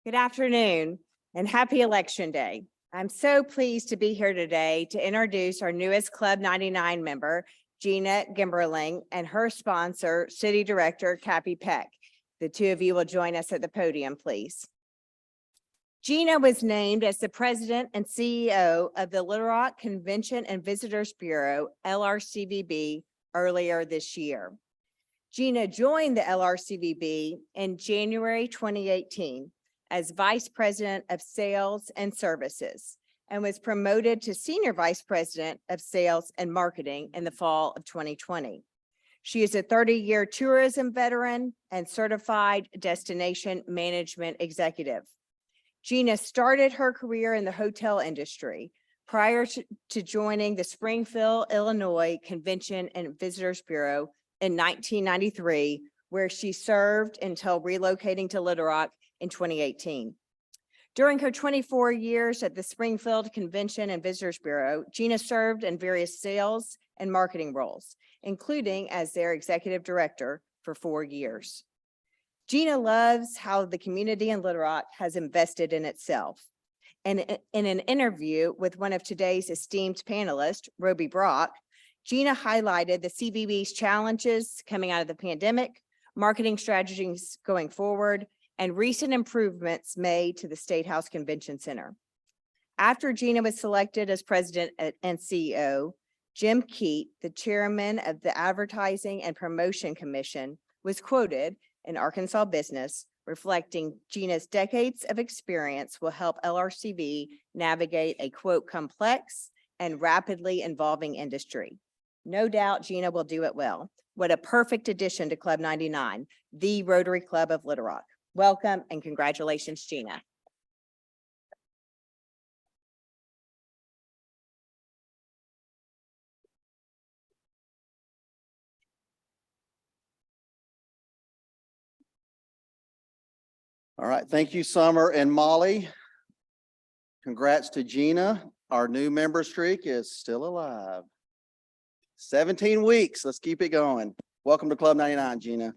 Good afternoon and happy Election Day. I'm so pleased to be here today to introduce our newest Club 99 member, Gina Gimberling, and her sponsor, City Director Cappy Peck. The two of you will join us at the podium, please. Gina was named as the president and CEO of the Little Rock Convention and Visitors Bureau, LRCVB, earlier this year. Gina joined the LRCVB in January 2018 as Vice President of Sales and Services and was promoted to Senior Vice President of Sales and Marketing in the fall of 2020. She is a 30-year tourism veteran and certified destination management executive. Gina started her career in the hotel industry prior to joining the Springfield, Illinois Convention and Visitors Bureau in 1993, where she served until relocating to Little Rock in 2018. During her 24 years at the Springfield Convention and Visitors Bureau, Gina served in various sales and marketing roles, including as their executive director for 4 years. Gina loves how the community in Little Rock has invested in itself. And in an interview with one of today's esteemed panelists, Roby Brock, Gina highlighted the CVB's challenges coming out of the pandemic, marketing strategies going forward, and recent improvements made to the State House Convention Center. After Gina was selected as president and CEO, Jim Keat, the chairman of the Advertising and Promotion Commission, was quoted in Arkansas Business, reflecting Gina's decades of experience will help LRCV navigate a, quote, complex and rapidly evolving industry. No doubt Gina will do it well. What a perfect addition to Club 99, the Rotary Club of Little Rock. Welcome and congratulations, Gina. All right, thank you, Summer and Molly. Congrats to Gina. Our new member streak is still alive. 17 weeks, let's keep it going. Welcome to Club 99, Gina.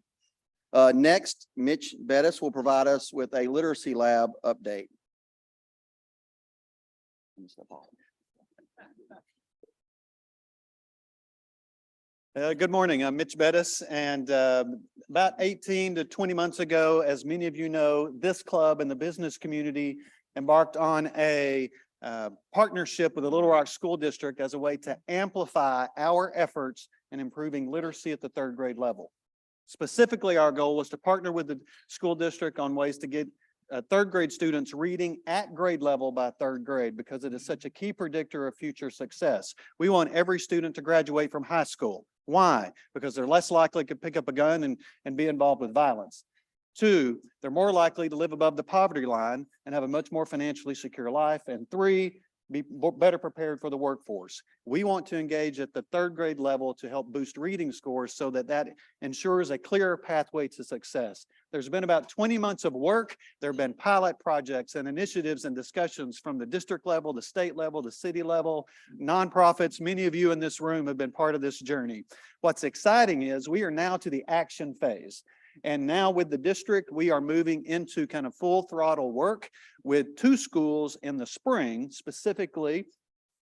Next, Mitch Bettis will provide us with a literacy lab update. Good morning, I'm Mitch Bettis, and about 18 to 20 months ago, as many of you know, this club and the business community embarked on a partnership with the Little Rock School District as a way to amplify our efforts in improving literacy at the 3rd grade level. Specifically, our goal was to partner with the school district on ways to get 3rd grade students reading at grade level by 3rd grade because it is such a key predictor of future success. We want every student to graduate from high school. Why? Because they're less likely to pick up a gun and be involved with violence. 2, they're more likely to live above the poverty line and have a much more financially secure life. And 3, be better prepared for the workforce. We want to engage at the 3rd grade level to help boost reading scores so that ensures a clearer pathway to success. There's been about 20 months of work. There have been pilot projects and initiatives and discussions from the district level, the state level, the city level, nonprofits. Many of you in this room have been part of this journey. What's exciting is we are now to the action phase. And now with the district, we are moving into kind of full throttle work with 2 schools in the spring, specifically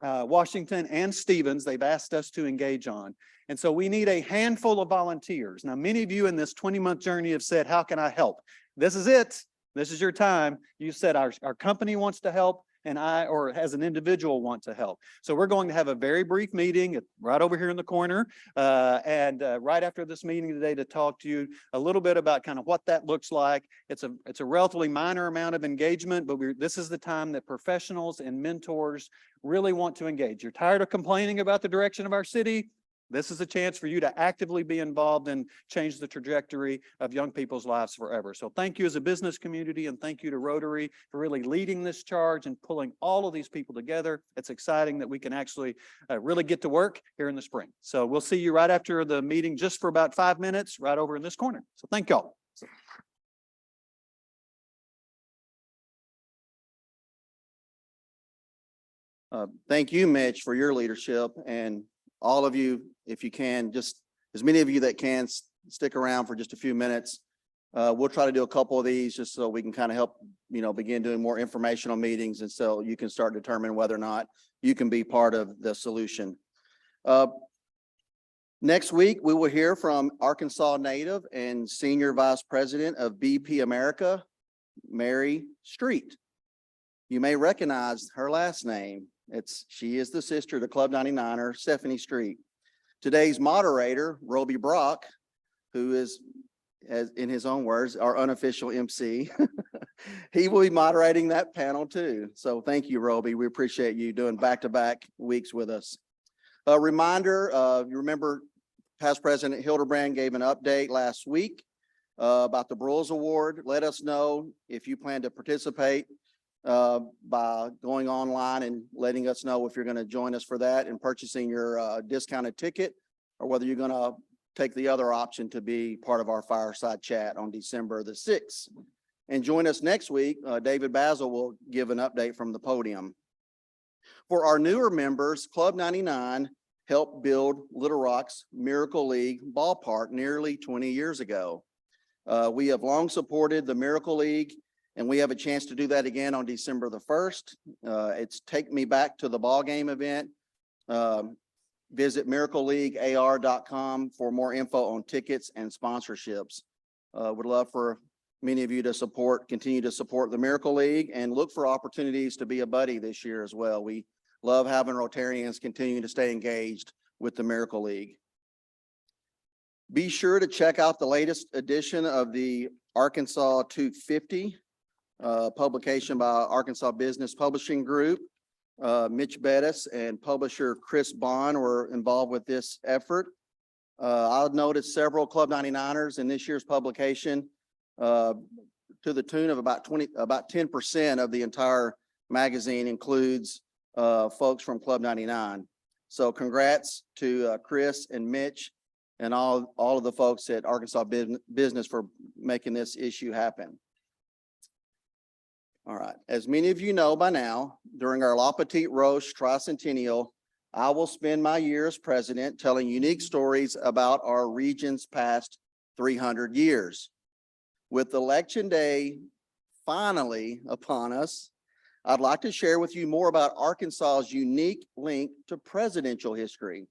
Washington and Stevens. They've asked us to engage on. And so we need a handful of volunteers. Now, many of you in this 20-month journey have said, how can I help? This is it. This is your time. You said our company wants to help. And I, or as an individual, want to help. So we're going to have a very brief meeting right over here in the corner. Right after this meeting today to talk to you a little bit about kind of what that looks like. It's a relatively minor amount of engagement, but this is the time that professionals and mentors really want to engage. You're tired of complaining about the direction of our city? This is a chance for you to actively be involved and change the trajectory of young people's lives forever. So thank you as a business community, and thank you to Rotary for really leading this charge and pulling all of these people together. It's exciting that we can actually really get to work here in the spring. So we'll see you right after the meeting, just for about 5 minutes, right over in this corner. So thank y'all. Thank you, Mitch, for your leadership, and all of you, if you can, just as many of you that can, stick around for just a few minutes. We'll try to do a couple of these just so we can kind of help, begin doing more informational meetings, and so you can start determining whether or not you can be part of the solution. Next week, we will hear from Arkansas native and Senior Vice President of BP America, Mary Street. You may recognize her last name. She is the sister to Club 99er, Stephanie Street. Today's moderator, Roby Brock, who is, as in his own words, our unofficial MC. He will be moderating that panel too. So thank you, Roby. We appreciate you doing back-to-back weeks with us. A reminder, you remember past President Hildebrand gave an update last week about the Broyles Award. Let us know if you plan to participate by going online and letting us know if you're going to join us for that and purchasing your discounted ticket, or whether you're going to take the other option to be part of our fireside chat on December the 6th. And join us next week. David Basil will give an update from the podium. For our newer members, Club 99 helped build Little Rock's Miracle League ballpark nearly 20 years ago. We have long supported the Miracle League, and we have a chance to do that again on December the 1st. It's Take Me Back to the Ball Game event. Visit miracleleaguear.com for more info on tickets and sponsorships. Would love for many of you to continue to support the Miracle League, and look for opportunities to be a buddy this year as well. We love having Rotarians continue to stay engaged with the Miracle League. Be sure to check out the latest edition of the Arkansas 250 publication by Arkansas Business Publishing Group. Mitch Bettis and publisher Chris Bond were involved with this effort. I've noticed several Club 99ers in this year's publication, to the tune of about 10% of the entire magazine includes folks from Club 99. So congrats to Chris and Mitch and all of the folks at Arkansas Business for making this issue happen. All right, as many of you know by now, during our La Petite Roche Tricentennial, I will spend my year as president telling unique stories about our region's past 300 years. With Election Day finally upon us, I'd like to share with you more about Arkansas's unique link to presidential history.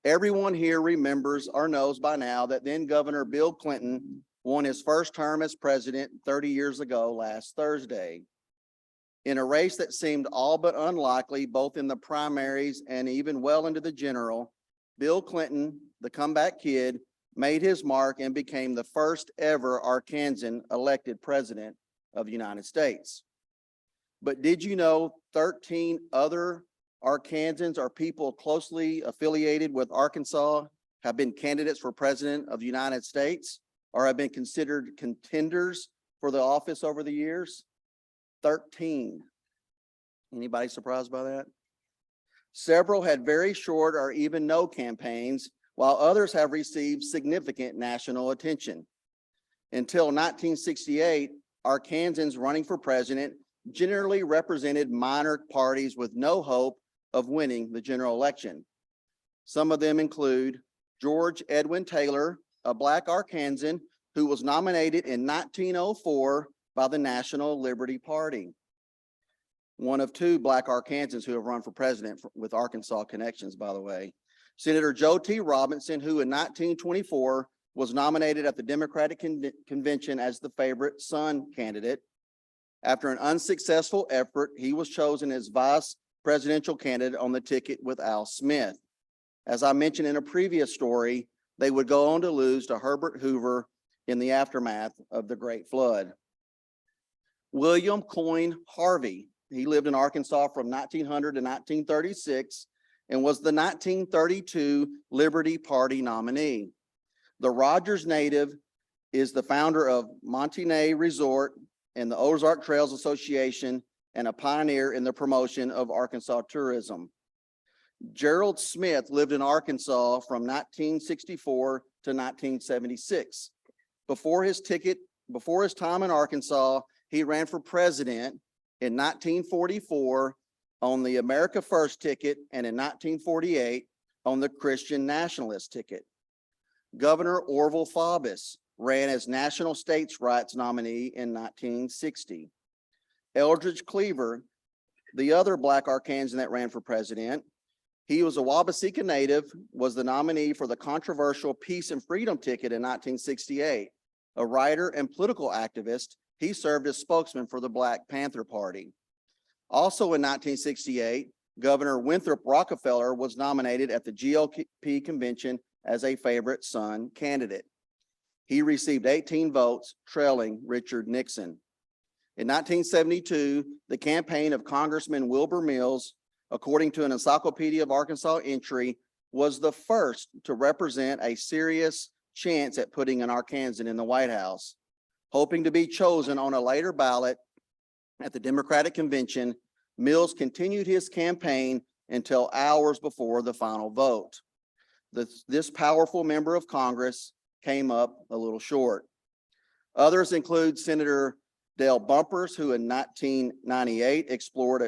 Everyone here remembers or knows by now that then Governor Bill Clinton won his first term as president 30 years ago last Thursday. In a race that seemed all but unlikely, both in the primaries and even well into the general, Bill Clinton, the comeback kid, made his mark and became the first ever Arkansan elected president of the United States. But did you know 13 other Arkansans or people closely affiliated with Arkansas have been candidates for president of the United States, or have been considered contenders for the office over the years? 13. Anybody surprised by that? Several had very short or even no campaigns, while others have received significant national attention. Until 1968, Arkansans running for president generally represented minor parties with no hope of winning the general election. Some of them include George Edwin Taylor, a Black Arkansan who was nominated in 1904 by the National Liberty Party. One of two Black Arkansans who have run for president with Arkansas connections, by the way. Senator Joe T. Robinson, who in 1924 was nominated at the Democratic Convention as the favorite son candidate. After an unsuccessful effort, he was chosen as vice presidential candidate on the ticket with Al Smith. As I mentioned in a previous story, they would go on to lose to Herbert Hoover in the aftermath of the Great Flood. William Coyne Harvey, he lived in Arkansas from 1900 to 1936 and was the 1932 Liberty Party nominee. The Rogers native is the founder of Montagne Resort and the Ozark Trails Association, and a pioneer in the promotion of Arkansas tourism. Gerald Smith lived in Arkansas from 1964 to 1976. Before his time in Arkansas, he ran for president in 1944 on the America First ticket and in 1948 on the Christian Nationalist ticket. Governor Orville Faubus ran as National States Rights nominee in 1960. Eldridge Cleaver, the other Black Arkansan that ran for president, he was a Wabaseka native, was the nominee for the controversial Peace and Freedom ticket in 1968. A writer and political activist, he served as spokesman for the Black Panther Party. Also in 1968, Governor Winthrop Rockefeller was nominated at the GOP convention as a favorite son candidate. He received 18 votes, trailing Richard Nixon. In 1972, the campaign of Congressman Wilbur Mills, according to an Encyclopedia of Arkansas entry, was the first to represent a serious chance at putting an Arkansan in the White House. Hoping to be chosen on a later ballot at the Democratic convention, Mills continued his campaign until hours before the final vote. This powerful member of Congress came up a little short. Others include Senator Dale Bumpers, who in 1998 explored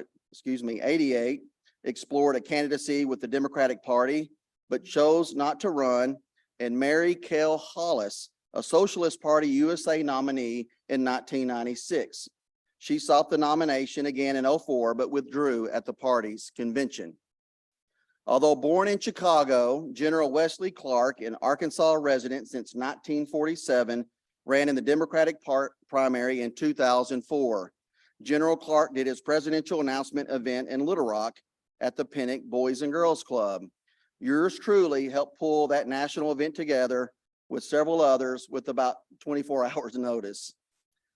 a candidacy with the Democratic Party, but chose not to run, and Mary Kell Hollis, a Socialist Party USA nominee in 1996. She sought the nomination again in 2004, but withdrew at the party's convention. Although born in Chicago, General Wesley Clark, an Arkansas resident since 1947, ran in the Democratic primary in 2004. General Clark did his presidential announcement event in Little Rock at the Pinnock Boys and Girls Club. Yours truly helped pull that national event together with several others with about 24 hours notice.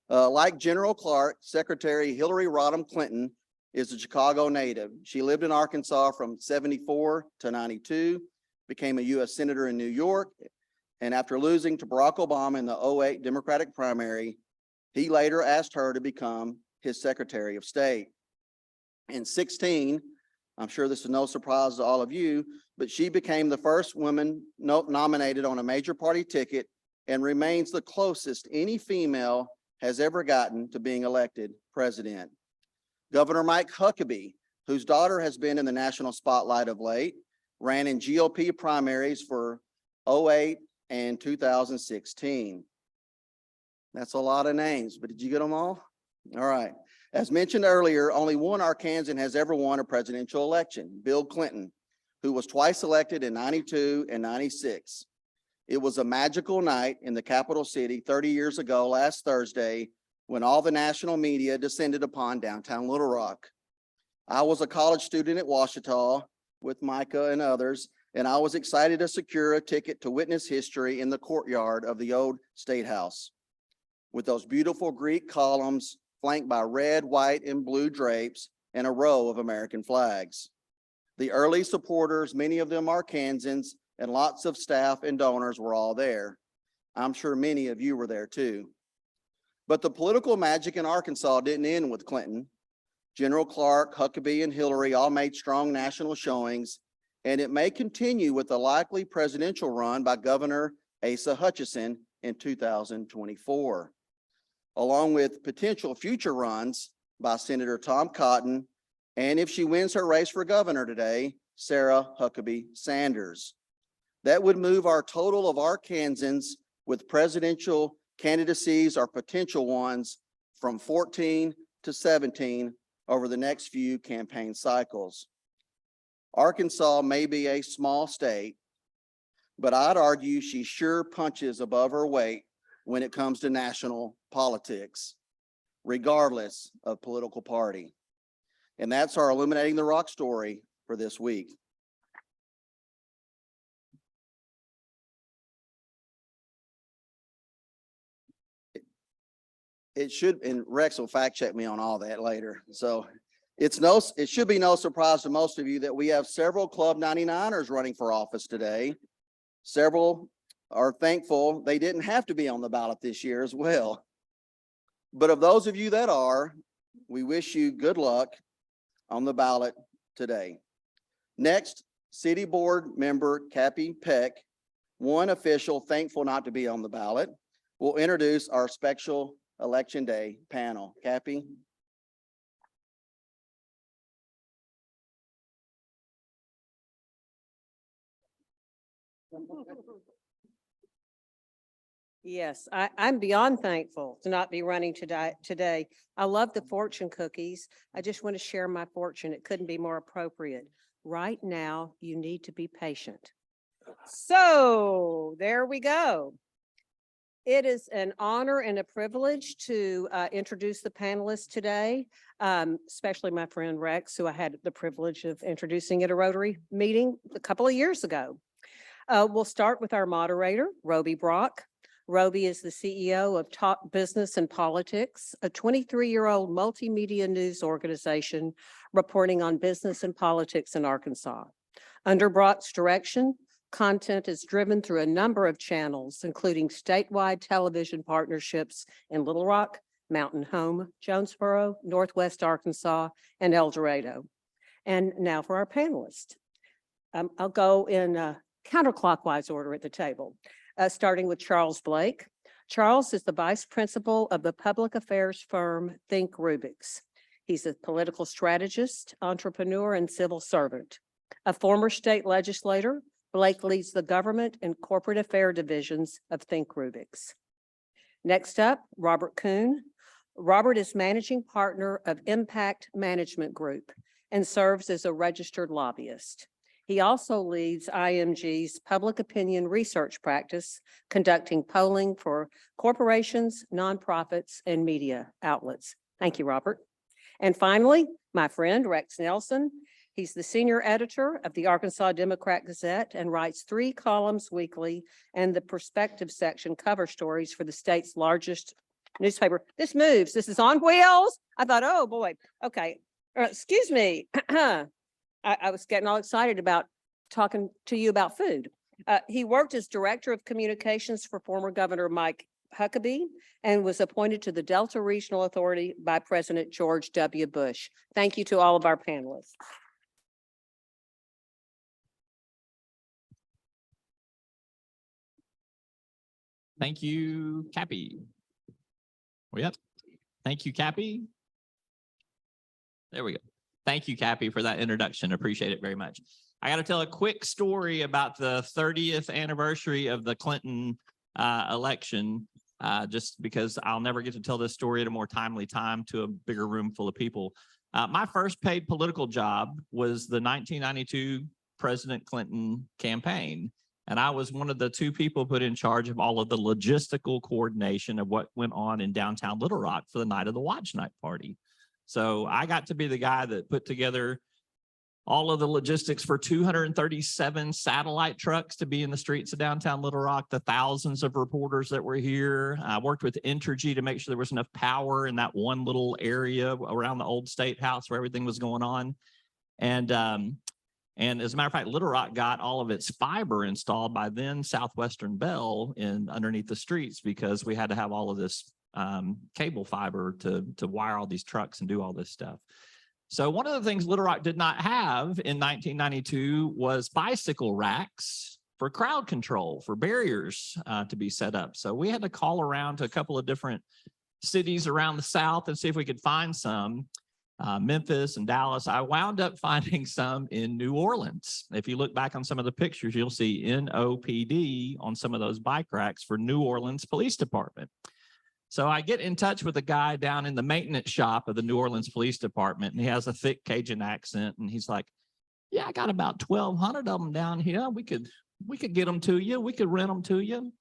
Like General Clark, Secretary Hillary Rodham Clinton is a Chicago native. She lived in Arkansas from 74 to 92, became a U.S. Senator in New York, and after losing to Barack Obama in the 2008 Democratic primary, he later asked her to become his Secretary of State. In 2016, I'm sure this is no surprise to all of you, but she became the first woman nominated on a major party ticket and remains the closest any female has ever gotten to being elected president. Governor Mike Huckabee, whose daughter has been in the national spotlight of late, ran in GOP primaries for 2008 and 2016. That's a lot of names, but did you get them all? All right. As mentioned earlier, only one Arkansan has ever won a presidential election, Bill Clinton, who was twice elected in 92 and 96. It was a magical night in the capital city 30 years ago last Thursday when all the national media descended upon downtown Little Rock. I was a college student at Ouachita with Micah and others, and I was excited to secure a ticket to witness history in the courtyard of the old State House. With those beautiful Greek columns flanked by red, white, and blue drapes and a row of American flags. The early supporters, many of them Arkansans, and lots of staff and donors were all there. I'm sure many of you were there too. But the political magic in Arkansas didn't end with Clinton. General Clark, Huckabee, and Hillary all made strong national showings, and it may continue with the likely presidential run by Governor Asa Hutchinson in 2024, along with potential future runs by Senator Tom Cotton, and if she wins her race for governor today, Sarah Huckabee Sanders. That would move our total of Arkansans with presidential candidacies or potential ones from 14 to 17 over the next few campaign cycles. Arkansas may be a small state, but I'd argue she sure punches above her weight when it comes to national politics, regardless of political party. And that's our Illuminating the Rock story for this week. It should, and Rex will fact check me on all that later. So it should be no surprise to most of you that we have several Club 99ers running for office today. Several are thankful they didn't have to be on the ballot this year as well. But of those of you that are, we wish you good luck on the ballot today. Next, City Board member Cappy Peck, one official thankful not to be on the ballot, will introduce our special Election Day panel. Cappy. Yes, I'm beyond thankful to not be running today. I love the fortune cookies. I just want to share my fortune. It couldn't be more appropriate. Right now, you need to be patient. So there we go. It is an honor and a privilege to introduce the panelists today, especially my friend Rex, who I had the privilege of introducing at a Rotary meeting a couple of years ago. We'll start with our moderator, Roby Brock. Roby is the CEO of Talk Business and Politics, a 23-year-old multimedia news organization reporting on business and politics in Arkansas. Under Brock's direction, content is driven through a number of channels, including statewide television partnerships in Little Rock, Mountain Home, Jonesboro, Northwest Arkansas, and El Dorado. And now for our panelists. I'll go in counterclockwise order at the table, starting with Charles Blake. Charles is the vice principal of the public affairs firm Think Rubik's. He's a political strategist, entrepreneur, and civil servant. A former state legislator, Blake leads the government and corporate affair divisions of Think Rubik's. Next up, Robert Kuhn. Robert is managing partner of Impact Management Group and serves as a registered lobbyist. He also leads IMG's public opinion research practice, conducting polling for corporations, nonprofits, and media outlets. Thank you, Robert. And finally, my friend Rex Nelson. He's the senior editor of the Arkansas Democrat Gazette and writes 3 columns weekly and the perspective section cover stories for the state's largest newspaper. This moves. This is on wheels. I thought, oh boy. Okay. Excuse me. I was getting all excited about talking to you about food. He worked as director of communications for former Governor Mike Huckabee and was appointed to the Delta Regional Authority by President George W. Bush. Thank you to all of our panelists. Thank you, Cappy. Yep. Thank you, Cappy. There we go. Thank you, Cappy, for that introduction. Appreciate it very much. I got to tell a quick story about the 30th anniversary of the Clinton election, just because I'll never get to tell this story at a more timely time to a bigger room full of people. My first paid political job was the 1992 President Clinton campaign. And I was one of the 2 people put in charge of all of the logistical coordination of what went on in downtown Little Rock for the night of the Watch Night party. So I got to be the guy that put together all of the logistics for 237 satellite trucks to be in the streets of downtown Little Rock, the thousands of reporters that were here. I worked with Entergy to make sure there was enough power in that one little area around the old State House where everything was going on. And as a matter of fact, Little Rock got all of its fiber installed by then Southwestern Bell underneath the streets because we had to have all of this cable fiber to wire all these trucks and do all this stuff. So one of the things Little Rock did not have in 1992 was bicycle racks for crowd control, for barriers to be set up. So we had to call around to a couple of different cities around the South and see if we could find some. Memphis and Dallas. I wound up finding some in New Orleans. If you look back on some of the pictures, you'll see NOPD on some of those bike racks for New Orleans Police Department. So I get in touch with a guy down in the maintenance shop of the New Orleans Police Department, and he has a thick Cajun accent, and he's like, yeah, I got about 1,200 of them down here. We could get them to you. We could rent them to you.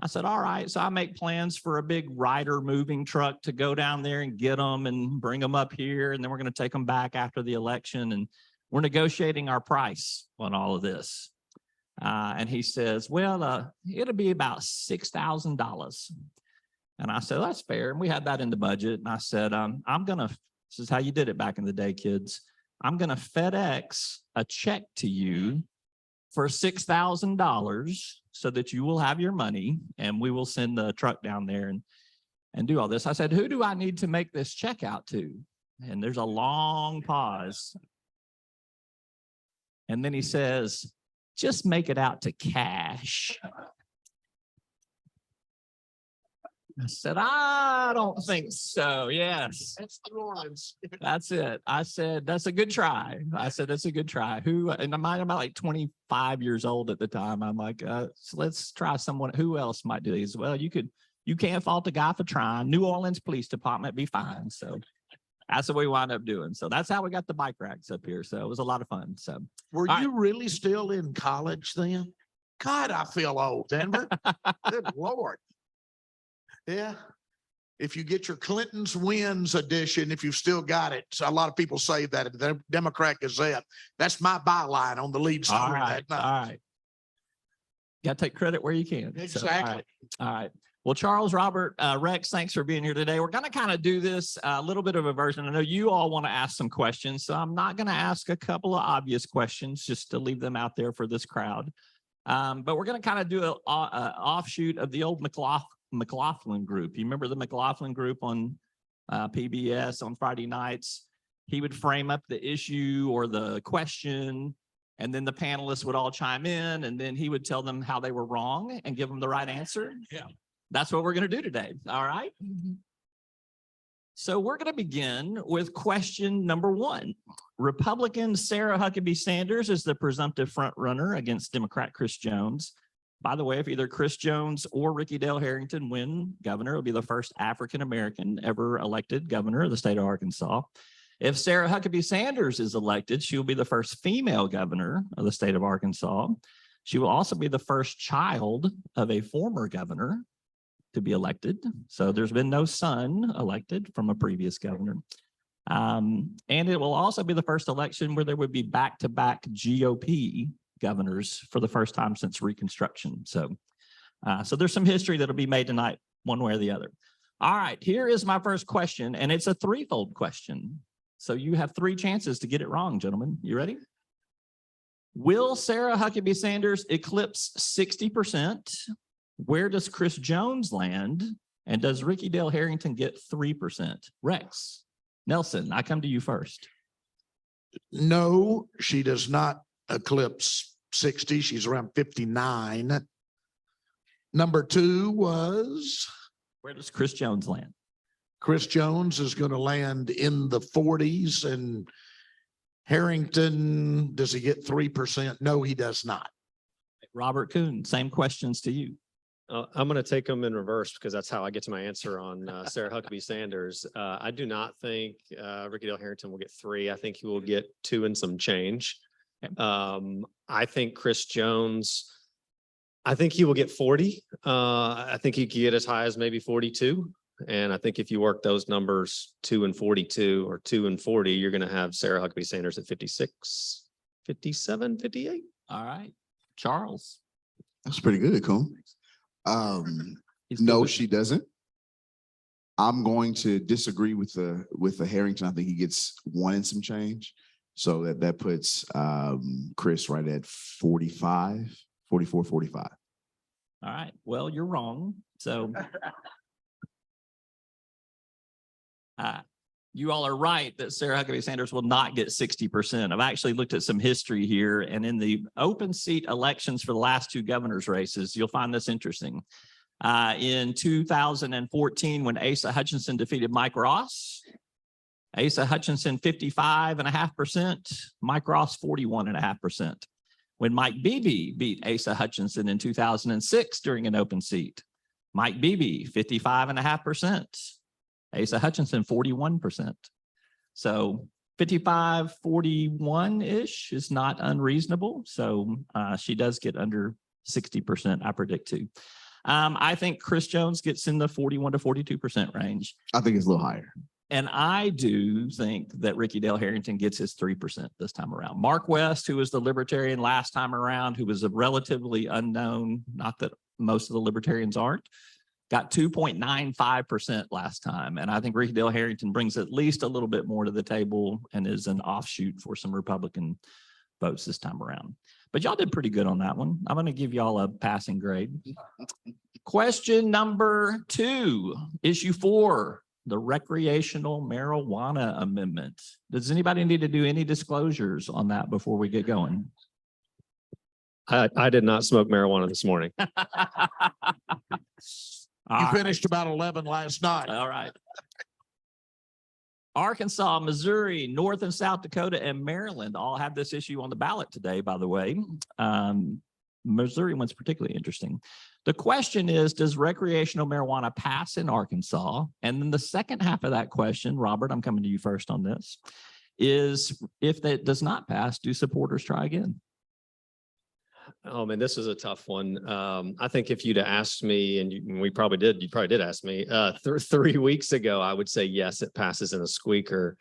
I said, all right. So I make plans for a big rider moving truck to go down there and get them and bring them up here. And then we're going to take them back after the election. And we're negotiating our price on all of this. And he says, well, it'll be about $6,000. And I said, that's fair. And we had that in the budget. And I said, this is how you did it back in the day, kids. I'm going to FedEx a check to you for $6,000 so that you will have your money and we will send the truck down there and do all this. I said, who do I need to make this check out to? And there's a long pause. And then he says, just make it out to cash. I said, I don't think so. Yes. That's New Orleans. That's it. I said, that's a good try. I said, that's a good try. Who, and I'm about like 25 years old at the time. I'm like, so let's try someone. Who else might do these? Well, you can't fault the guy for trying. New Orleans Police Department be fine. So that's what we wound up doing. So that's how we got the bike racks up here. So it was a lot of fun. So Were All you really still in college then? God, I feel old, Denver. Good Lord. Yeah. If you get your Clinton's Wins edition, if you've still got it, so a lot of people say that in the Democrat Gazette. That's my byline on the lead story all right. that All night. right. Got to take credit where you can. So, Exactly. all right. Well, Charles, Robert, Rex, thanks for being here today. We're going to kind of do this a little bit of a version. I know you all want to ask some questions, so I'm not going to ask a couple of obvious questions just to leave them out there for this crowd. But we're going to kind of do an offshoot of the old McLaughlin group. You remember the McLaughlin group on PBS on Friday nights? He would frame up the issue or the question, and then the panelists would all chime in, and then he would tell them how they were wrong and give them the right answer. Yeah. That's what we're going to do today. All right. So we're going to begin with question number 1. Republican Sarah Huckabee Sanders is the presumptive front runner against Democrat Chris Jones. By the way, if either Chris Jones or Ricky Dale Harrington win governor, it'll be the first African-American ever elected governor of the state of Arkansas. If Sarah Huckabee Sanders is elected, she will be the first female governor of the state of Arkansas. She will also be the first child of a former governor to be elected. So there's been no son elected from a previous governor. And it will also be the first election where there would be back-to-back GOP governors for the first time since Reconstruction. So there's some history that'll be made tonight, one way or the other. All right, here is my first question, and it's a threefold question. So you have 3 chances to get it wrong, gentlemen. You ready? Will Sarah Huckabee Sanders eclipse 60%? Where does Chris Jones land? And does Ricky Dale Harrington get 3%? Rex, Nelson, I come to you first. No, she does not eclipse 60. She's around 59. Number 2 was Where does Chris Jones land? Chris Jones is going to land in the 40s, and Harrington, does he get 3%? No, he does not. Robert Kuhn, same questions to you. I'm going to take them in reverse because that's how I get to my answer on Sarah Huckabee Sanders. I do not think Ricky Dale Harrington will get 3. I think he will get 2 and some change. I think Chris Jones, I think he will get 40. I think he could get as high as maybe 42. And I think if you work those numbers, 2 and 42 or 2 and 40, you're going to have Sarah Huckabee Sanders at 56, 57, 58. All right, Charles. That's pretty good, Coon. He's good No, with- she doesn't. I'm going to disagree with the Harrington. I think he gets 1 and some change. So that puts Chris right at 45, 44, 45. All right, well, you're wrong. So you all are right that Sarah Huckabee Sanders will not get 60%. I've actually looked at some history here, and in the open seat elections for the last 2 governor's races, you'll find this interesting. In 2014, when Asa Hutchinson defeated Mike Ross, Asa Hutchinson 55.5%, Mike Ross 41.5%. When Mike Beebe beat Asa Hutchinson in 2006 during an open seat, Mike Beebe 55.5%. Asa Hutchinson, 41%. So 55, 41-ish is not unreasonable. So she does get under 60%, I predict too. I think Chris Jones gets in the 41 to 42% range. I think it's a little higher. And I do think that Ricky Dale Harrington gets his 3% this time around. Mark West, who was the Libertarian last time around, who was a relatively unknown, not that most of the Libertarians aren't, got 2.95% last time. And I think Ricky Dale Harrington brings at least a little bit more to the table and is an offshoot for some Republican votes this time around. But y'all did pretty good on that one. I'm going to give y'all a passing grade. Question number 2, issue 4, the recreational marijuana amendment. Does anybody need to do any disclosures on that before we get going? I did not smoke marijuana this morning. All You right. finished about 11 last night. All right. Arkansas, Missouri, North and South Dakota, and Maryland all have this issue on the ballot today, by the way. Missouri one's particularly interesting. The question is, does recreational marijuana pass in Arkansas? And then the second half of that question, Robert, I'm coming to you first on this, is if that does not pass, do supporters try again? Oh man, this is a tough one. I think if you'd asked me, and you probably did ask me 3 weeks ago, I would say yes, it passes in a squeaker.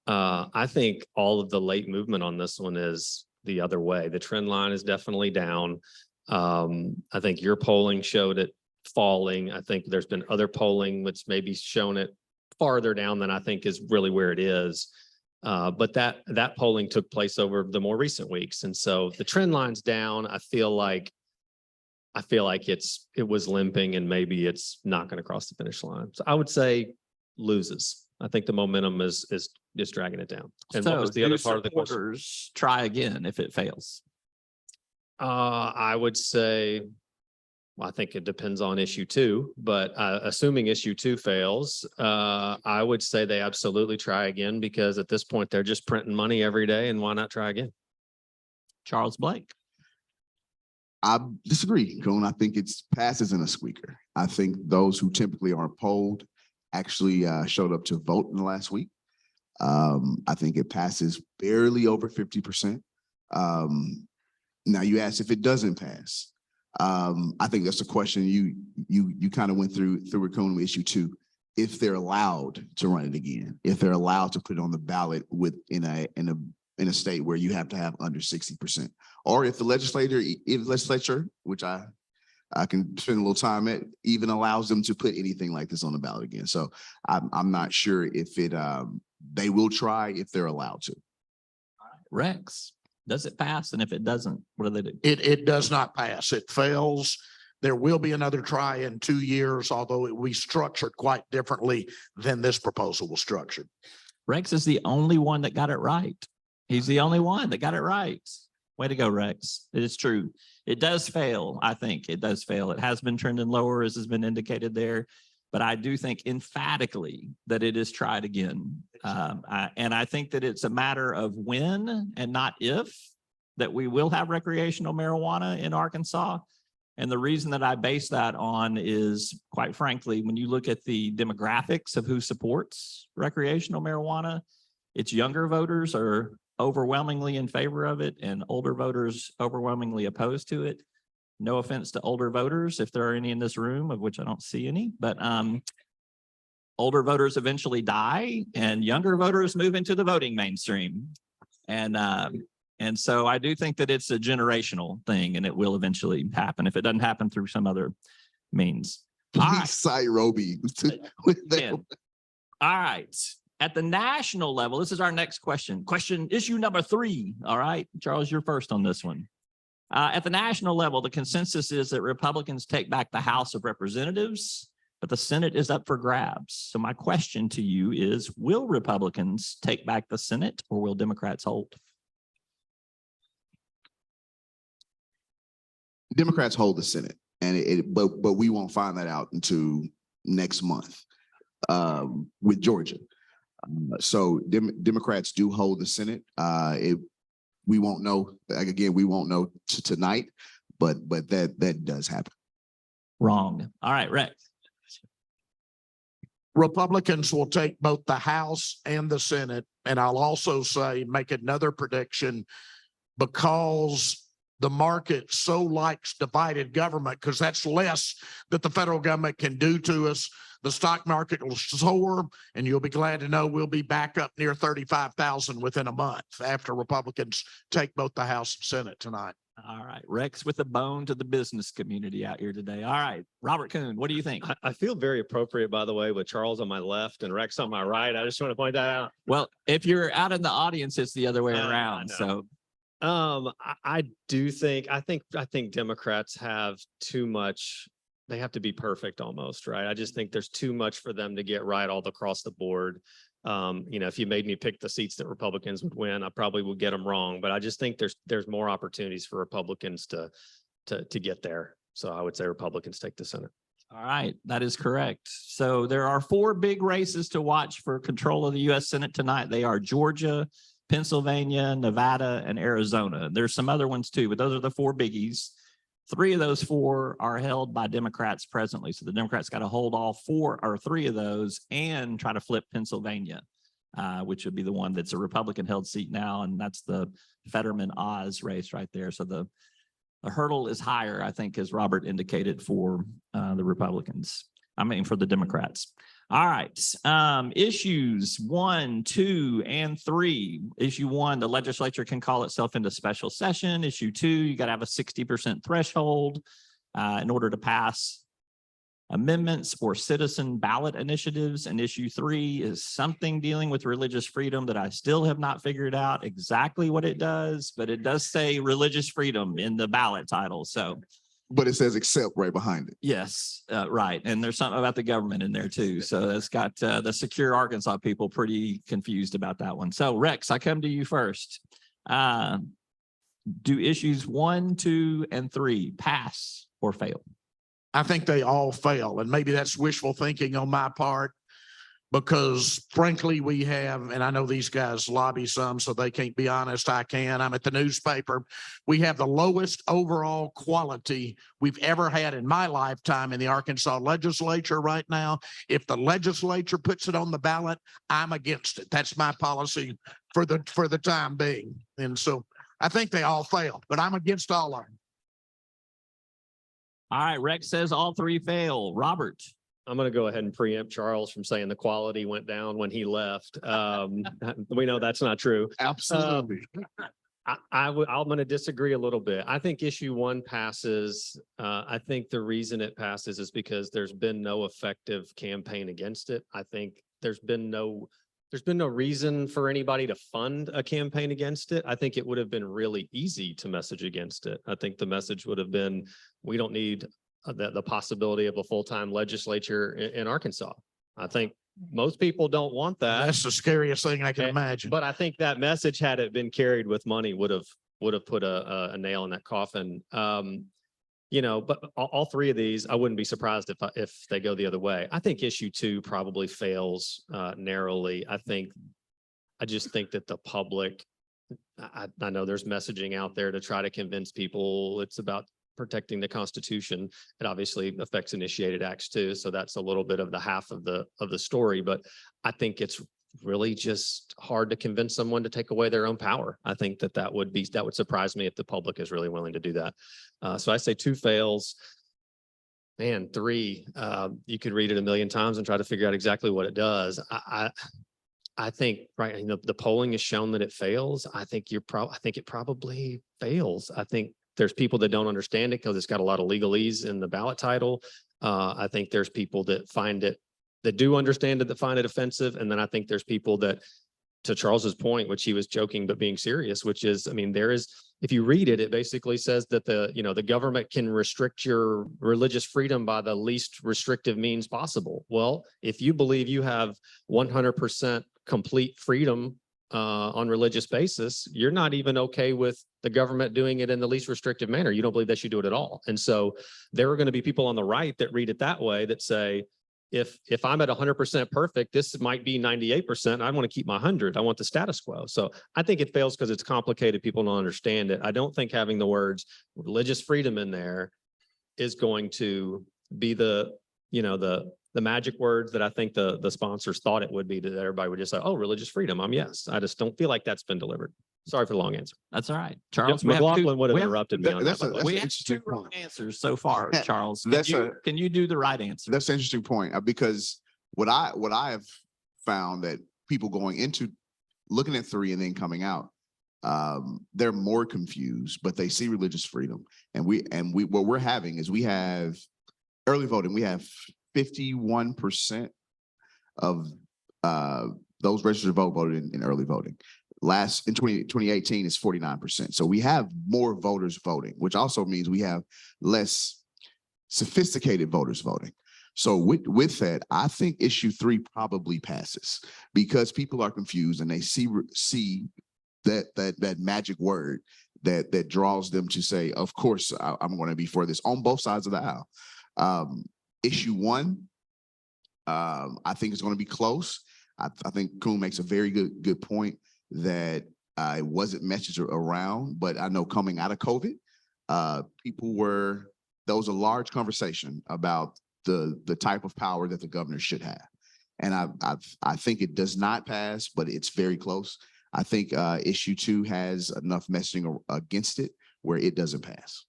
I think all of the late movement on this one is the other way. The trend line is definitely down. I think your polling showed it falling. I think there's been other polling that's maybe shown it farther down than I think is really where it is. But that polling took place over the more recent weeks. And so the trend line's down. I feel like it was limping and maybe it's not going to cross the finish line. So I would say loses. I think the momentum is dragging it down. And what was the other part of the question? Supporters try again if it fails? I would say, well, I think it depends on issue 2, but assuming issue 2 fails, I would say they absolutely try again, because at this point they're just printing money every day, and why not try again? Charles Blake. I disagree, Coon. I think it passes in a squeaker. I think those who typically aren't polled actually showed up to vote in the last week. I think it passes barely over 50%. Now you asked if it doesn't pass. I think that's a question you kind of went through with Coon with issue 2. If they're allowed to run it again, if they're allowed to put it on the ballot in a state where you have to have under 60%, or if the legislature, which I can spend a little time at, even allows them to put anything like this on the ballot again. So I'm not sure if they will try if they're allowed to. Rex, does it pass? And if it doesn't, what do they do? It does not pass. It fails. There will be another try in 2 years, although it will be structured quite differently than this proposal was structured. Rex is the only one that got it right. He's the only one that got it right. Way to go, Rex. It is true. It does fail. I think it does fail. It has been trending lower, as has been indicated there. But I do think emphatically that it is tried again. And I think that it's a matter of when and not if that we will have recreational marijuana in Arkansas. And the reason that I base that on is, quite frankly, when you look at the demographics of who supports recreational marijuana, it's younger voters are overwhelmingly in favor of it and older voters overwhelmingly opposed to it. No offense to older voters, if there are any in this room, of which I don't see any, but older voters eventually die and younger voters move into the voting mainstream. And so I do think that it's a generational thing and it will eventually happen if it doesn't happen through some other means. All right. Please cite Roby. All right. At the national level, this is our next question. Question issue number 3. All right, Charles, you're first on this one. At the national level, the consensus is that Republicans take back the House of Representatives, but the Senate is up for grabs. So my question to you is, will Republicans take back the Senate or will Democrats hold? Democrats hold the Senate, and but we won't find that out until next month with Georgia. So Democrats do hold the Senate. We won't know, again, we won't know tonight, but that does happen. Wrong. All right, Rex. Republicans will take both the House and the Senate. And I'll also say, make another prediction, because the market so likes divided government, because that's less that the federal government can do to us. The stock market will soar, and you'll be glad to know we'll be back up near 35,000 within a month after Republicans take both the House and Senate tonight. All right, Rex with a bone to the business community out here today. All right, Robert Kuhn, what do you think? I feel very appropriate, by the way, with Charles on my left and Rex on my right. I just want to point that out. Well, if you're out in the audience, it's the other way around. So I think Democrats have too much. They have to be perfect almost, right? I just think there's too much for them to get right all across the board. If you made me pick the seats that Republicans would win, I probably would get them wrong, but I just think there's more opportunities for Republicans to get there. So I would say Republicans take the Senate. All right, that is correct. So there are 4 big races to watch for control of the U.S. Senate tonight. They are Georgia, Pennsylvania, Nevada, and Arizona. There's some other ones too, but those are the 4 biggies. 3 of those 4 are held by Democrats presently. So the Democrats got to hold all 4 or 3 of those and try to flip Pennsylvania, which would be the one that's a Republican held seat now. And that's the Fetterman-Oz race right there. So the hurdle is higher, I think, as Robert indicated, for the Republicans. I mean, for the Democrats. All right. Issues 1, 2, and 3. Issue 1, the legislature can call itself into special session. Issue 2, you got to have a 60% threshold in order to pass amendments or citizen ballot initiatives. And issue 3 is something dealing with religious freedom that I still have not figured out exactly what it does, but it does say religious freedom in the ballot title. So, But it says accept right behind it. yes, right. And there's something about the government in there too. So that's got the Secure Arkansas people pretty confused about that one. So Rex, I come to you first. Do issues 1, 2, and 3 pass or fail? I think they all fail, and maybe that's wishful thinking on my part, because frankly, we have, and I know these guys lobby some, so they can't be honest. I can. I'm at the newspaper. We have the lowest overall quality we've ever had in my lifetime in the Arkansas legislature right now. If the legislature puts it on the ballot, I'm against it. That's my policy for the time being. And so I think they all fail, but I'm against all of them. All right, Rex says all 3 fail. Robert. I'm going to go ahead and preempt Charles from saying the quality went down when he left. We know that's not true. Absolutely. I'm going to disagree a little bit. I think issue 1 passes. I think the reason it passes is because there's been no effective campaign against it. I think there's been no reason for anybody to fund a campaign against it. I think it would have been really easy to message against it. I think the message would have been, we don't need the possibility of a full-time legislature in Arkansas. I think most people don't want that. That's the scariest thing I can imagine. But I think that message, had it been carried with money, would have put a nail in that coffin. You know, but all 3 of these, I wouldn't be surprised if they go the other way. I think issue 2 probably fails narrowly. I just think that the public, I know there's messaging out there to try to convince people it's about protecting the Constitution. It obviously affects initiated acts too. So that's a little bit of the half of the story, but I think it's really just hard to convince someone to take away their own power. I think that would surprise me if the public is really willing to do that. So I say 2 fails. Man, 3, you could read it a million times and try to figure out exactly what it does. I think, right, you know, the polling has shown that it fails. I think it probably fails. I think there's people that don't understand it because it's got a lot of legalese in the ballot title. I think there's people that that do understand it, that find it offensive. And then I think there's people that, to Charles's point, which he was joking, but being serious, which is, I mean, if you read it, it basically says that the government can restrict your religious freedom by the least restrictive means possible. Well, if you believe you have 100% complete freedom on religious basis, you're not even okay with the government doing it in the least restrictive manner. You don't believe they should do it at all. And so there are going to be people on the right that read it that way, that say, if I'm at 100% perfect, this might be 98%. I want to keep my 100. I want the status quo. So I think it fails because it's complicated. People don't understand it. I don't think having the words religious freedom in there is going to be the magic words that I think the sponsors thought it would be, that everybody would just say, oh, religious freedom. Yes. I just don't feel like that's been delivered. Sorry for the long answer. That's all right. Charles, McLaughlin would have interrupted me on that. That's we have interesting 2 wrong point. answers so far, Charles. Can you do the right answer? That's an interesting point, because what I have found that people going into looking at 3 and then coming out, they're more confused, but they see religious freedom. And what we're having is, we have early voting. We have 51% of those registered to vote voted in early voting. In 2018 is 49%. So we have more voters voting, which also means we have less sophisticated voters voting. So with that, I think issue 3 probably passes, because people are confused and they see that magic word that draws them to say, of course, I'm going to be for this on both sides of the aisle. issue one, I think it's going to be close. I think Kuhn makes a very good point that it wasn't messaged around, but I know coming out of COVID, there was a large conversation about the type of power that the governor should have. And I think it does not pass, but it's very close. I think issue two has enough messaging against it where it doesn't pass.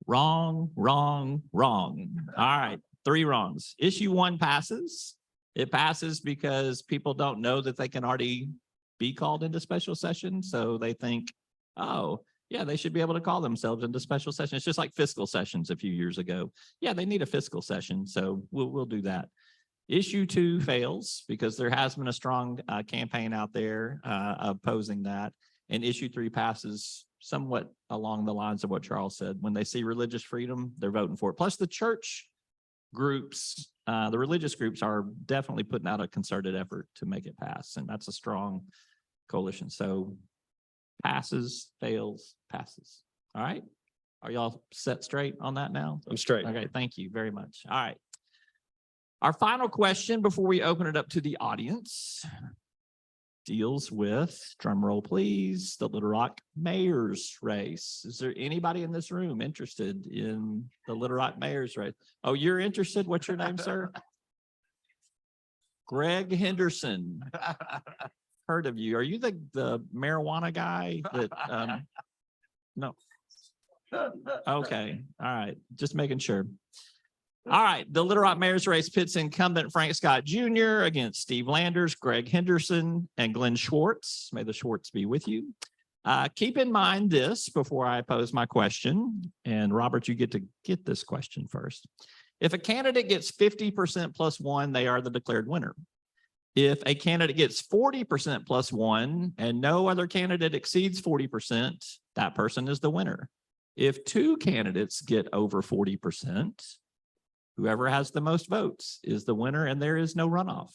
Wrong, wrong, wrong. All right, 3 wrongs. Issue 1 passes. It passes because people don't know that they can already be called into special session. So they think, oh, yeah, they should be able to call themselves into special session. It's just like fiscal sessions a few years ago. Yeah, they need a fiscal session. So we'll do that. Issue 2 fails because there has been a strong campaign out there opposing that. And issue 3 passes somewhat along the lines of what Charles said. When they see religious freedom, they're voting for it. Plus the church groups, the religious groups are definitely putting out a concerted effort to make it pass. And that's a strong coalition. So passes, fails, passes. All right. Are y'all set straight on that now? I'm straight. Okay. Thank you very much. All right. Our final question before we open it up to the audience deals with, drum roll please, the Little Rock mayor's race. Is there anybody in this room interested in the Little Rock mayor's race? Oh, you're interested? What's your name, sir? Greg Henderson. Heard of you. Are you the marijuana guy that, no. Okay. All right. Just making sure. All right, the Little Rock mayor's race pits incumbent Frank Scott Jr. against Steve Landers, Greg Henderson, and Glenn Schwartz. May the Schwartz be with you. Keep in mind this before I pose my question, and Robert, you get to get this question first. If a candidate gets 50% plus 1, they are the declared winner. If a candidate gets 40% plus 1 and no other candidate exceeds 40%, that person is the winner. If 2 candidates get over 40%, whoever has the most votes is the winner, and there is no runoff.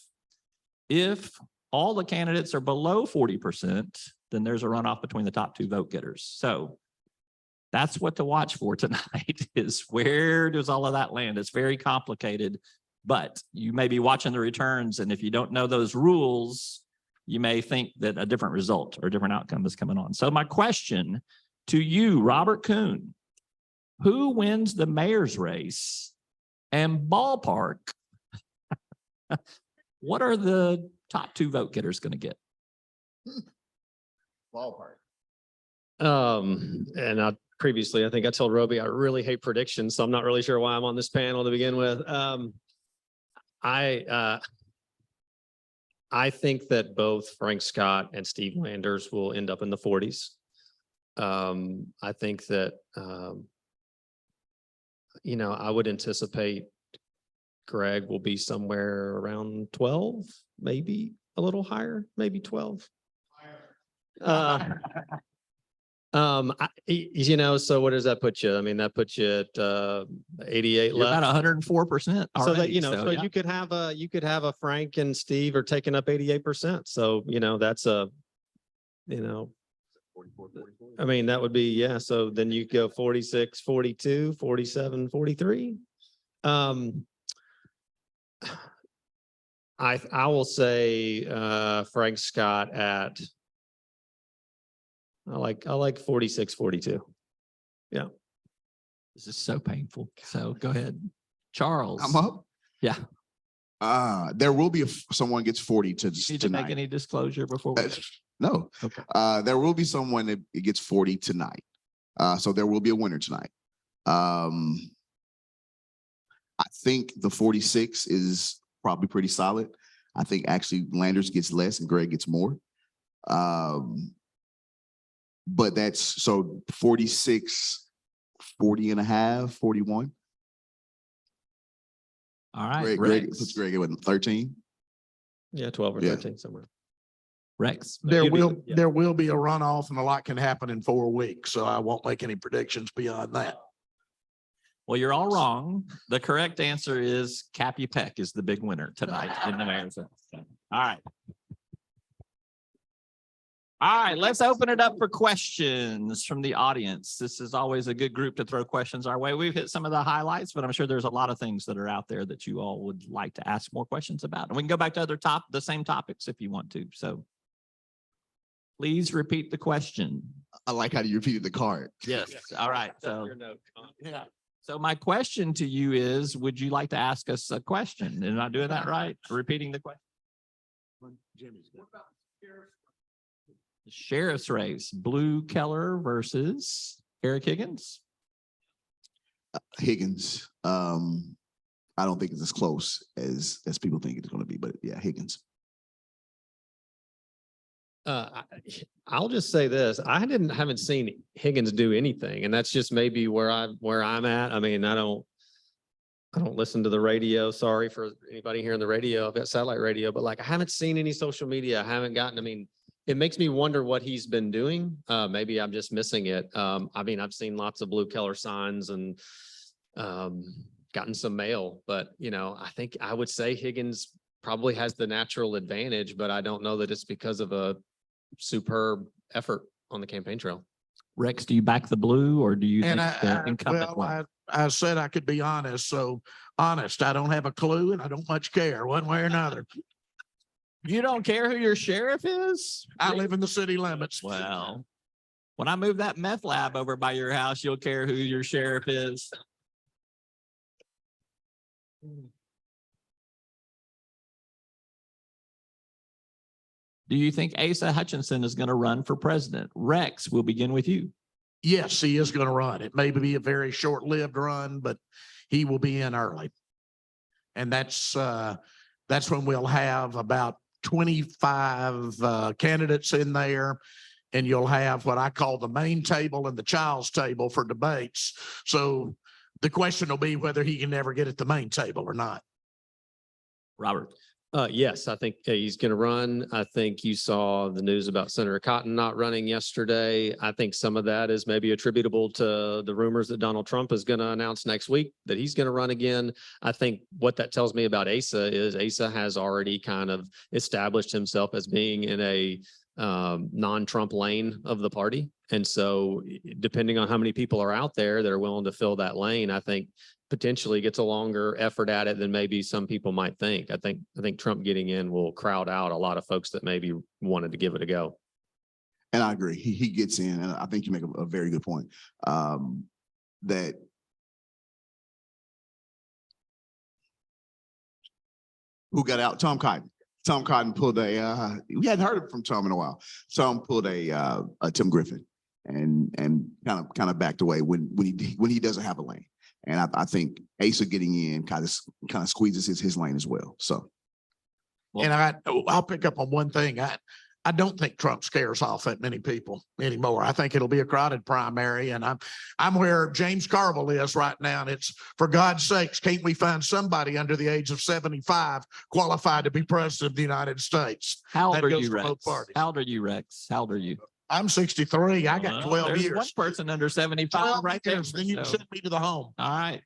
If all the candidates are below 40%, then there's a runoff between the top 2 vote getters. So that's what to watch for tonight is where does all of that land? It's very complicated, but you may be watching the returns, and if you don't know those rules, you may think that a different result or a different outcome is coming on. So my question to you, Robert Kuhn, who wins the mayor's race? And ballpark, what are the top 2 vote getters going to get? Ballpark. And previously, I think I told Roby I really hate predictions, so I'm not really sure why I'm on this panel to begin with. I think that both Frank Scott and Steve Landers will end up in the 40s. I think that I would anticipate Greg will be somewhere around 12, maybe a little higher, maybe 12. So what does that put you? I mean, that puts you at 88 You're left. about 104%. So that, yeah. you could have a Frank and Steve are taking up 88%. So, that's I mean, that would be, yeah. So then you go 46, 42, 47, 43. I will say Frank Scott at I like 46, 42. Yeah. This is so painful. So go ahead. Charles. I'm up. Yeah. There will be someone gets 40 You need to tonight. make any disclosure before we No. Okay. There will be someone that gets 40 tonight. So there will be a winner tonight. I think the 46 is probably pretty solid. I think actually Landers gets less and Greg gets more. But that's so 46, 40 and a half, 41. All right. Greg Rex. puts Greg at 13. Yeah, 12 or Yeah. 13 somewhere. Rex. There You'd be- will, yeah. there will be a runoff and a lot can happen in 4 weeks, so I won't make any predictions beyond that. Well, you're all wrong. The correct answer is Cappy Peck is the big winner tonight in the mayor's race. All right. All right, let's open it up for questions from the audience. This is always a good group to throw questions our way. We've hit some of the highlights, but I'm sure there's a lot of things that are out there that you all would like to ask more questions about. And we can go back to the same topics if you want to. So please repeat the question. I like how you repeated the card. Yes. All right. So, Yeah. so my question to you is, would you like to ask us a question? Am I doing that right? Repeating the question? The sheriff's race, Blue Keller versus Eric Higgins. Higgins. I don't think it's as close as people think it's going to be, but yeah, Higgins. I'll just say this. Haven't seen Higgins do anything, and that's just maybe where I'm at. I mean, I don't listen to the radio. Sorry for anybody hearing the radio. I've got satellite radio, but like I haven't seen any social media. I haven't gotten, I mean, it makes me wonder what he's been doing. Maybe I'm just missing it. I mean, I've seen lots of Blue Keller signs and gotten some mail, but I think I would say Higgins probably has the natural advantage, but I don't know that it's because of a superb effort on the campaign trail. Rex, do you back the blue or do you think the incumbent won? I said I could be honest. So honest, I don't have a clue and I don't much care one way or another. You don't care who your sheriff is? I live in the city limits. Well, when I move that meth lab over by your house, you'll care who your sheriff is. Do you think Asa Hutchinson is going to run for president? Rex, we'll begin with you. Yes, he is going to run. It may be a very short-lived run, but he will be in early. And that's when we'll have about 25 candidates in there, and you'll have what I call the main table and the child's table for debates. So the question will be whether he can ever get at the main table or not. Robert. Yes, I think he's going to run. I think you saw the news about Senator Cotton not running yesterday. I think some of that is maybe attributable to the rumors that Donald Trump is going to announce next week that he's going to run again. I think what that tells me about Asa is Asa has already kind of established himself as being in a non-Trump lane of the party. And so depending on how many people are out there that are willing to fill that lane, I think potentially gets a longer effort at it than maybe some people might think. I think Trump getting in will crowd out a lot of folks that maybe wanted to give it a go. And I agree. He gets in, and I think you make a very good point. That who got out? Tom Cotton. Tom Cotton pulled a. We hadn't heard from Tom in a while. Tom pulled a Tim Griffin, and kind of backed away when he doesn't have a lane. And I think Asa getting in kind of squeezes his lane as well. So, and I'll pick up on one thing. I don't think Trump scares off that many people anymore. I think it'll be a crowded primary, and I'm where James Carville is right now. And it's, for God's sakes, can't we find somebody under the age of 75 qualified to be president of the United States? How old That are goes you, for Rex? both parties. How old are you, Rex? How old are you? I'm 63. I got 12 There's years. one person under 75 12 right there. years, then you So, send me to the home. all right.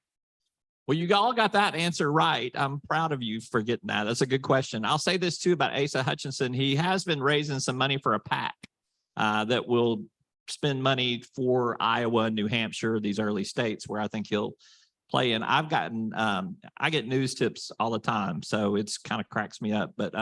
Well, you all got that answer right. I'm proud of you for getting that. That's a good question. I'll say this too about Asa Hutchinson. He has been raising some money for a PAC that will spend money for Iowa and New Hampshire, these early states where I think he'll play in. I've gotten, I get news tips all the time, so it's kind of cracks me up. But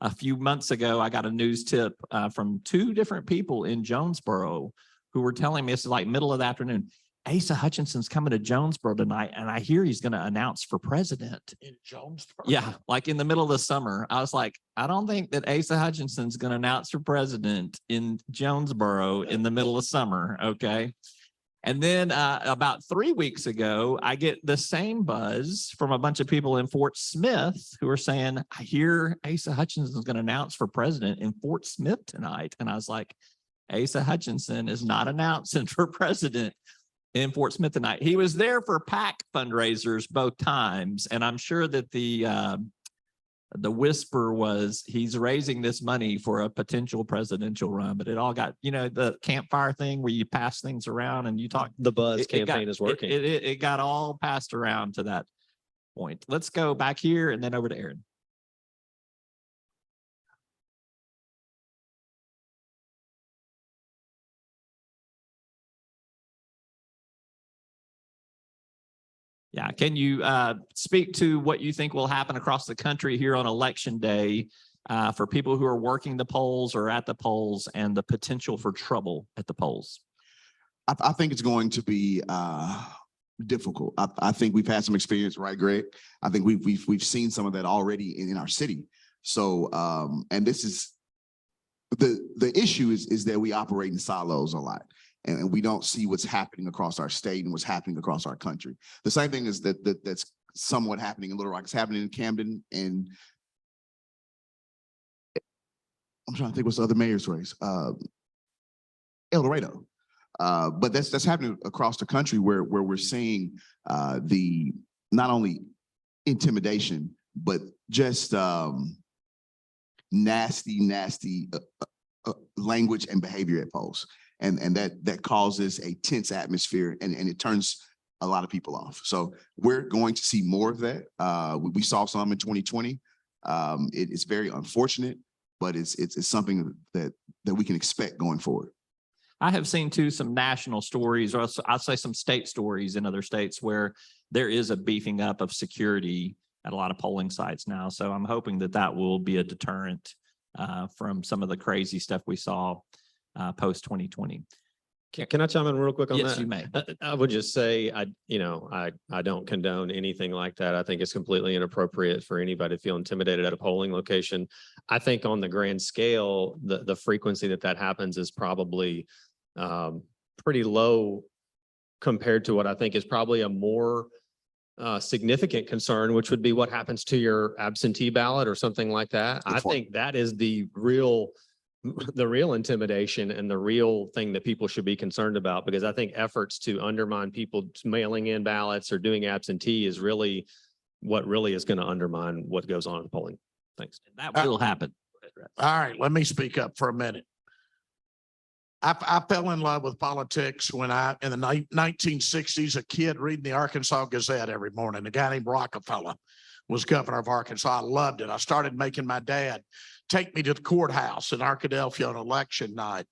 a few months ago, I got a news tip from two different people in Jonesboro who were telling me, it's like middle of the afternoon, Asa Hutchinson's coming to Jonesboro tonight, and I hear he's going to announce for president. In Jonesboro? Yeah, like in the middle of the summer. I was like, I don't think that Asa Hutchinson's going to announce for president in Jonesboro in the middle of summer. Okay. And then about 3 weeks ago, I get the same buzz from a bunch of people in Fort Smith who are saying, I hear Asa Hutchinson's going to announce for president in Fort Smith tonight. And I was like, Asa Hutchinson is not announcing for president in Fort Smith tonight. He was there for PAC fundraisers both times. And I'm sure that the whisper was he's raising this money for a potential presidential run, but it all got, the campfire thing where you pass things around and you talk. The buzz campaign is working. It got all passed around to that point. Let's go back here and then over to Aaron. Yeah, can you speak to what you think will happen across the country here on election day for people who are working the polls or at the polls and the potential for trouble at the polls? I think it's going to be difficult. I think we've had some experience, right, Greg? I think we've seen some of that already in our city. So and this is the issue is that we operate in silos a lot. And we don't see what's happening across our state and what's happening across our country. The same thing is that's somewhat happening in Little Rock. It's happening in Camden, and I'm trying to think what's the other mayor's race. El Dorado. But that's happening across the country where we're seeing the not only intimidation, but just nasty language and behavior at polls. And that causes a tense atmosphere and it turns a lot of people off. So we're going to see more of that. We saw some in 2020. It's very unfortunate, but it's something that we can expect going forward. I have seen too some national stories, or I'll say some state stories in other states where there is a beefing up of security at a lot of polling sites now. So I'm hoping that will be a deterrent from some of the crazy stuff we saw post 2020. Can I chime in real quick on that? Yes, you may. I would just say, I don't condone anything like that. I think it's completely inappropriate for anybody to feel intimidated at a polling location. I think on the grand scale, the frequency that happens is probably pretty low compared to what I think is probably a more significant concern, which would be what happens to your absentee ballot or something like that. I think that is the real intimidation and the real thing that people should be concerned about, because I think efforts to undermine people mailing in ballots or doing absentee is really what really is going to undermine what goes on in polling. Thanks. That will happen. All right, let me speak up for a minute. I fell in love with politics when in the 1960s, a kid reading the Arkansas Gazette every morning. A guy named Rockefeller was governor of Arkansas. I loved it. I started making my dad take me to the courthouse in Arkadelphia on election night.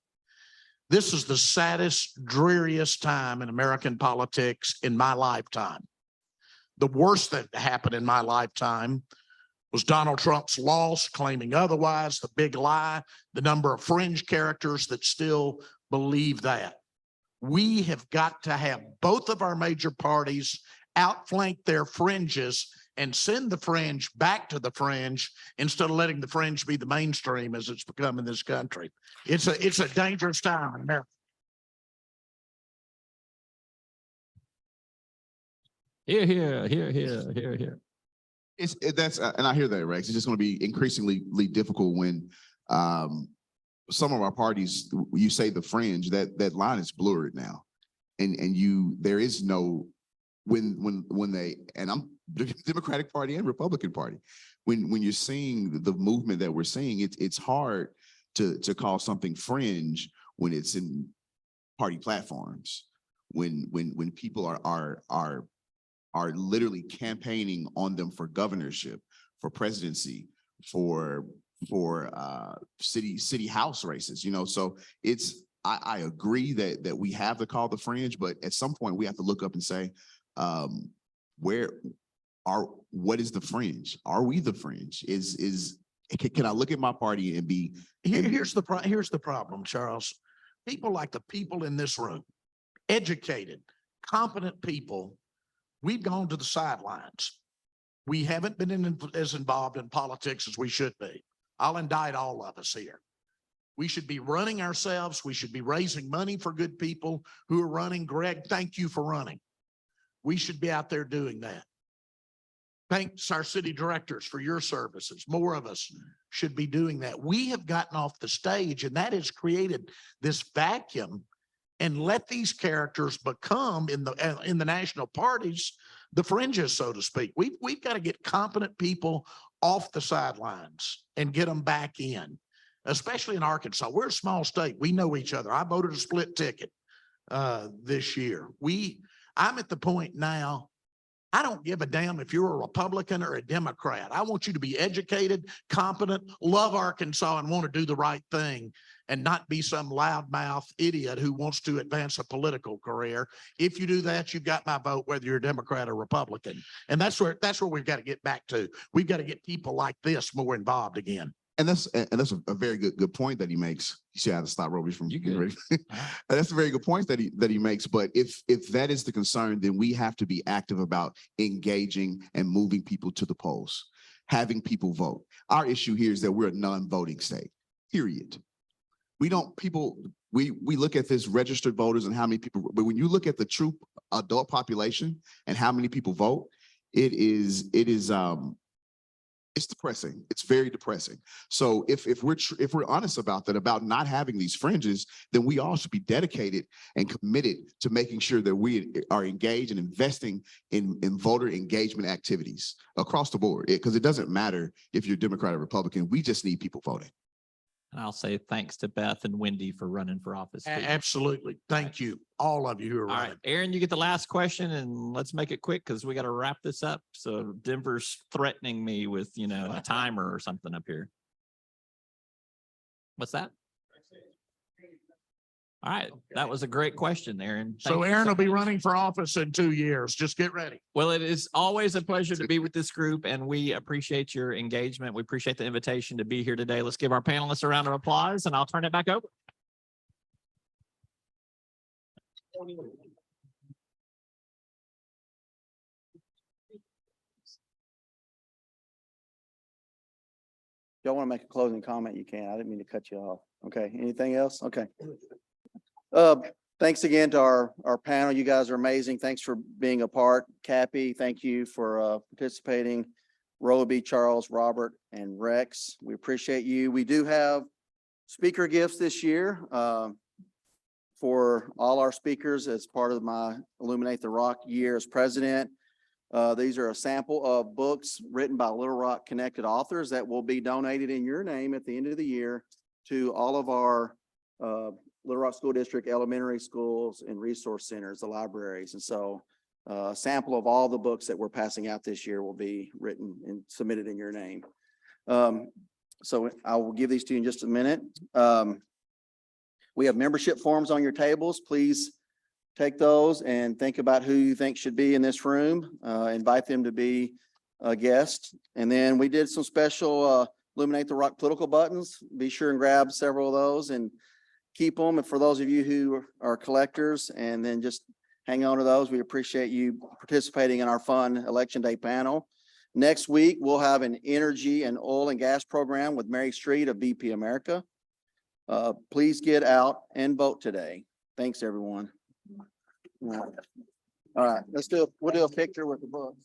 This is the saddest, dreariest time in American politics in my lifetime. The worst that happened in my lifetime was Donald Trump's loss, claiming otherwise, the big lie, the number of fringe characters that still believe that. We have got to have both of our major parties outflank their fringes and send the fringe back to the fringe instead of letting the fringe be the mainstream as it's become in this country. It's a dangerous time in America. Here. And I hear that, Rex. It's just going to be increasingly difficult when some of our parties, you say the fringe, that line is blurred now, and there is no when they, and I'm Democratic Party and Republican Party, when you're seeing the movement that we're seeing, it's hard to call something fringe when it's in party platforms, when people are literally campaigning on them for governorship, for presidency, for city house races, so I agree that we have to call the fringe, but at some point we have to look up and say, what is the fringe? Are we the fringe? Can I look at my party and be? Here's the problem, Charles. People like the people in this room, educated, competent people, we've gone to the sidelines. We haven't been as involved in politics as we should be. I'll indict all of us here. We should be running ourselves. We should be raising money for good people who are running. Greg, thank you for running. We should be out there doing that. Thanks our city directors for your services. More of us should be doing that. We have gotten off the stage, and that has created this vacuum, and let these characters become in the national parties the fringes, so to speak. We've got to get competent people off the sidelines and get them back in, especially in Arkansas. We're a small state. We know each other. I voted a split ticket this year. I'm at the point now, I don't give a damn if you're a Republican or a Democrat. I want you to be educated, competent, love Arkansas, and want to do the right thing. and not be some loudmouth idiot who wants to advance a political career. If you do that, you've got my vote, whether you're a Democrat or Republican. And that's where we've got to get back to. We've got to get people like this more involved again. And that's a very good point that he makes. You see how to stop Roby from You getting good. ready. And that's a very good point that he makes. But if that is the concern, then we have to be active about engaging and moving people to the polls, having people vote. Our issue here is that we're a non-voting state, period. We look at this registered voters and how many people, but when you look at the true adult population and how many people vote, it's depressing. It's very depressing. So if we're honest about that, about not having these fringes, then we all should be dedicated and committed to making sure that we are engaged and investing in voter engagement activities across the board. Because it doesn't matter if you're Democrat or Republican. We just need people voting. And I'll say thanks to Beth and Wendy for running for office. too. Absolutely. Thank you, all of you who are All right, running. Aaron, you get the last question and let's make it quick because we got to wrap this up. So Denver's threatening me with, a timer or something up here. What's that? All right, that was a great question, Aaron. So Thank you Aaron so will be much. running for office in 2 years. Just get ready. Well, it is always a pleasure to be with this group and we appreciate your engagement. We appreciate the invitation to be here today. Let's give our panelists a round of applause and I'll turn it back over. Y'all want to make a closing comment? You can. I didn't mean to cut you off. Okay, anything else? Okay. Thanks again to our panel. You guys are amazing. Thanks for being a part. Cappy, thank you for participating. Roby, Charles, Robert, and Rex. We appreciate you. We do have speaker gifts this year for all our speakers as part of my Illuminate the Rock year as president. These are a sample of books written by Little Rock connected authors that will be donated in your name at the end of the year to all of our Little Rock School District elementary schools and resource centers, the libraries. And so a sample of all the books that we're passing out this year will be written and submitted in your name. So I will give these to you in just a minute. We have membership forms on your tables. Please take those and think about who you think should be in this room. Invite them to be a guest. And then we did some special Illuminate the Rock political buttons. Be sure and grab several of those and keep them. And for those of you who are collectors, and then just hang on to those. We appreciate you participating in our fun Election Day panel. Next week, we'll have an energy and oil and gas program with Mary Street of BP America. Please get out and vote today. Thanks, everyone. All right, we'll do a picture with the books.